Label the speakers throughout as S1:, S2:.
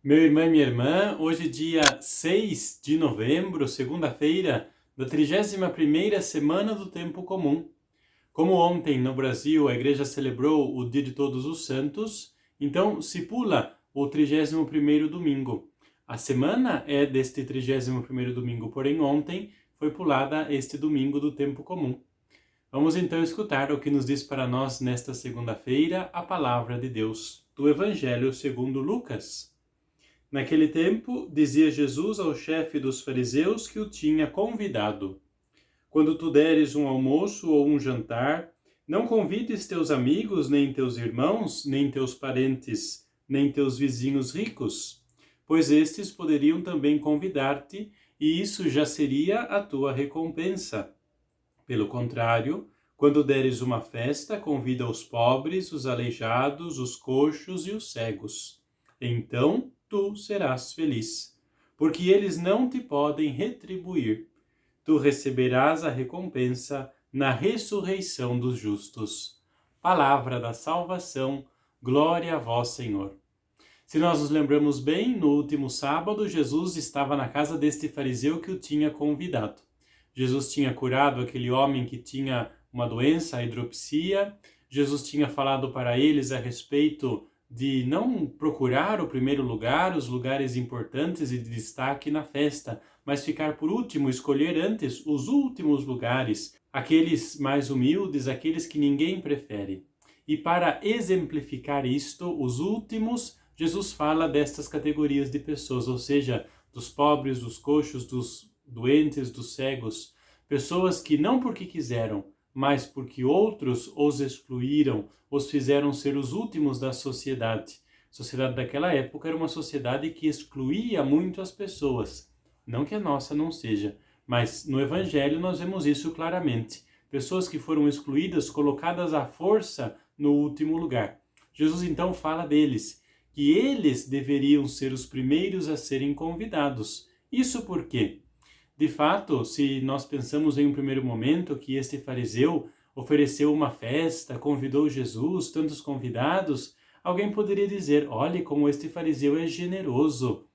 S1: Meu irmão e minha irmã, hoje dia 6 de novembro, segunda-feira, da 31ª semana do Tempo Comum. Como ontem no Brasil a igreja celebrou o Dia de Todos os Santos, então se pula o 31º domingo. A semana é deste 31º domingo, porém ontem foi pulada este domingo do Tempo Comum. Vamos então escutar o que nos diz para nós nesta segunda-feira a palavra de Deus, do Evangelho segundo Lucas. Naquele tempo, dizia Jesus ao chefe dos fariseus que o tinha convidado: quando tu deres um almoço ou um jantar, não convides teus amigos, nem teus irmãos, nem teus parentes, nem teus vizinhos ricos, pois estes poderiam também convidar-te, e isso já seria a tua recompensa. Pelo contrário, quando deres uma festa, convida os pobres, os aleijados, os coxos e os cegos. Então tu serás feliz, porque eles não te podem retribuir. Tu receberás a recompensa na ressurreição dos justos. Palavra da salvação, glória a vós, Senhor. Se nós nos lembramos bem, no último sábado, Jesus estava na casa deste fariseu que o tinha convidado. Jesus tinha curado aquele homem que tinha uma doença, a hidropsia. Jesus tinha falado para eles a respeito de não procurar o primeiro lugar, os lugares importantes e de destaque na festa, mas ficar por último, escolher antes os últimos lugares, aqueles mais humildes, aqueles que ninguém prefere. E para exemplificar isto, os últimos, Jesus fala destas categorias de pessoas, ou seja, dos pobres, dos coxos, dos doentes, dos cegos, pessoas que não porque quiseram, mas porque outros os excluíram, os fizeram ser os últimos da sociedade. A sociedade daquela época era uma sociedade que excluía muito as pessoas. Não que a nossa não seja, mas no Evangelho nós vemos isso claramente. Pessoas que foram excluídas, colocadas à força no último lugar. Jesus então fala deles, que eles deveriam ser os primeiros a serem convidados. Isso por quê? De fato, se nós pensamos em um primeiro momento que este fariseu ofereceu uma festa, convidou Jesus, tantos convidados, alguém poderia dizer: olhe como este fariseu é generoso,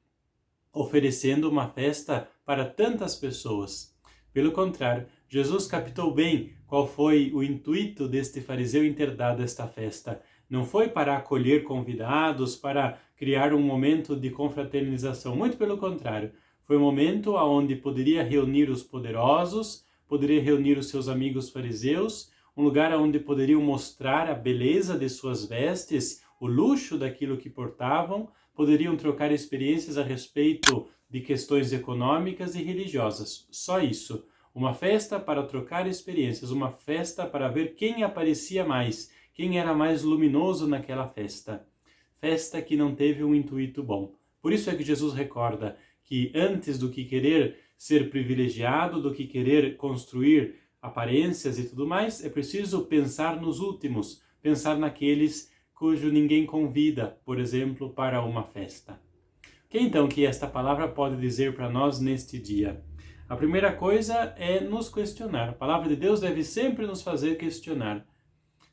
S1: oferecendo uma festa para tantas pessoas. Pelo contrário, Jesus captou bem qual foi o intuito deste fariseu em ter dado esta festa. Não foi para acolher convidados, para criar um momento de confraternização, muito pelo contrário. Foi um momento onde poderia reunir os poderosos, poderia reunir os seus amigos fariseus, um lugar onde poderiam mostrar a beleza de suas vestes, o luxo daquilo que portavam, poderiam trocar experiências a respeito de questões econômicas e religiosas. Só isso. Uma festa para trocar experiências, uma festa para ver quem aparecia mais, quem era mais luminoso naquela festa. Festa que não teve um intuito bom. Por isso é que Jesus recorda que antes do que querer ser privilegiado, do que querer construir aparências e tudo mais, é preciso pensar nos últimos, pensar naqueles cujo ninguém convida, por exemplo, para uma festa. O que então que esta palavra pode dizer para nós neste dia? A primeira coisa é nos questionar. A palavra de Deus deve sempre nos fazer questionar.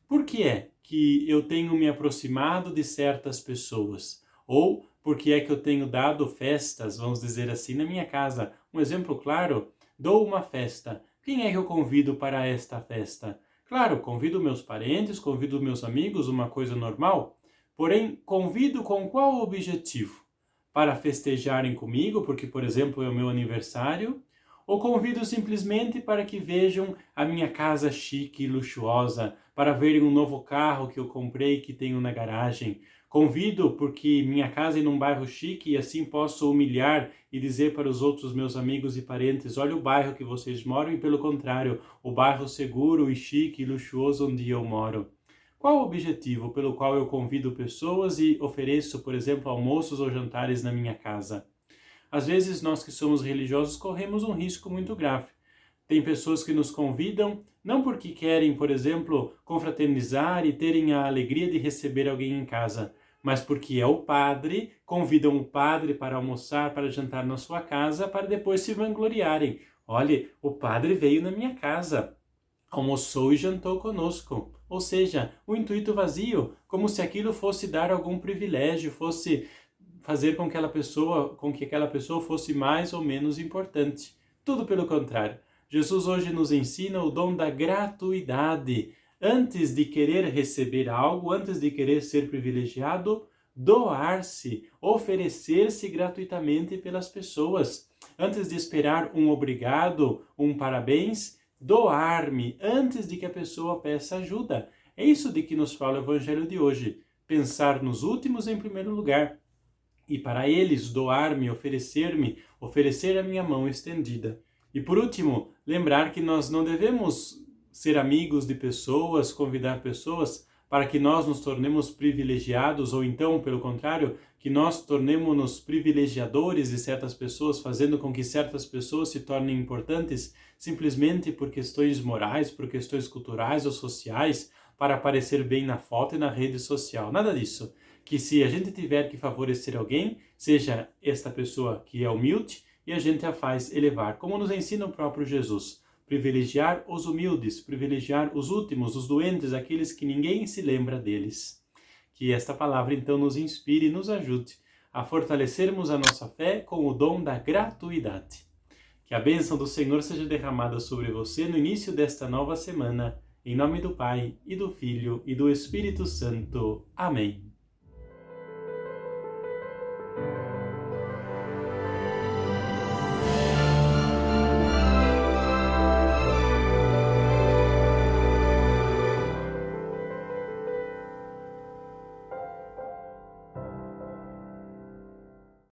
S1: Por que é que eu tenho me aproximado de certas pessoas? Ou por que é que eu tenho dado festas, vamos dizer assim, na minha casa? Um exemplo claro, dou uma festa. Quem é que eu convido para esta festa? Claro, convido meus parentes, convido meus amigos, uma coisa normal. Porém, convido com qual objetivo? Para festejarem comigo, porque, por exemplo, é o meu aniversário? Ou convido simplesmente para que vejam a minha casa chique e luxuosa, para verem um novo carro que eu comprei que tenho na garagem? Convido porque minha casa é num bairro chique e assim posso humilhar e dizer para os outros meus amigos e parentes: olha o bairro que vocês moram, e pelo contrário, o bairro seguro e chique e luxuoso onde eu moro. Qual o objetivo pelo qual eu convido pessoas e ofereço, por exemplo, almoços ou jantares na minha casa? Às vezes, nós que somos religiosos corremos um risco muito grave. Tem pessoas que nos convidam não porque querem, por exemplo, confraternizar e terem a alegria de receber alguém em casa, mas porque é o padre, convidam o padre para almoçar, para jantar na sua casa, para depois se vangloriarem. Olhe, o padre veio na minha casa, almoçou e jantou conosco. Ou seja, um intuito vazio, como se aquilo fosse dar algum privilégio, fosse fazer com que aquela pessoa fosse mais ou menos importante. Tudo pelo contrário. Jesus hoje nos ensina o dom da gratuidade. Antes de querer receber algo, antes de querer ser privilegiado, doar-se, oferecer-se gratuitamente pelas pessoas. Antes de esperar um obrigado, um parabéns, doar-me antes de que a pessoa peça ajuda. É isso de que nos fala o Evangelho de hoje. Pensar nos últimos em primeiro lugar. E para eles doar-me, oferecer-me, oferecer a minha mão estendida. E por último, lembrar que nós não devemos ser amigos de pessoas, convidar pessoas para que nós nos tornemos privilegiados, ou então, pelo contrário, que nós tornemos-nos privilegiadores de certas pessoas, fazendo com que certas pessoas se tornem importantes simplesmente por questões morais, por questões culturais ou sociais, para aparecer bem na foto e na rede social. Nada disso. Que se a gente tiver que favorecer alguém, seja esta pessoa que é humilde e a gente a faz elevar, como nos ensina o próprio Jesus. Privilegiar os humildes, privilegiar os últimos, os doentes, aqueles que ninguém se lembra deles. Que esta palavra então nos inspire e nos ajude a fortalecermos a nossa fé com o dom da gratuidade. Que a bênção do Senhor seja derramada sobre você no início desta nova semana, em nome do Pai, e do Filho, e do Espírito Santo. Amém.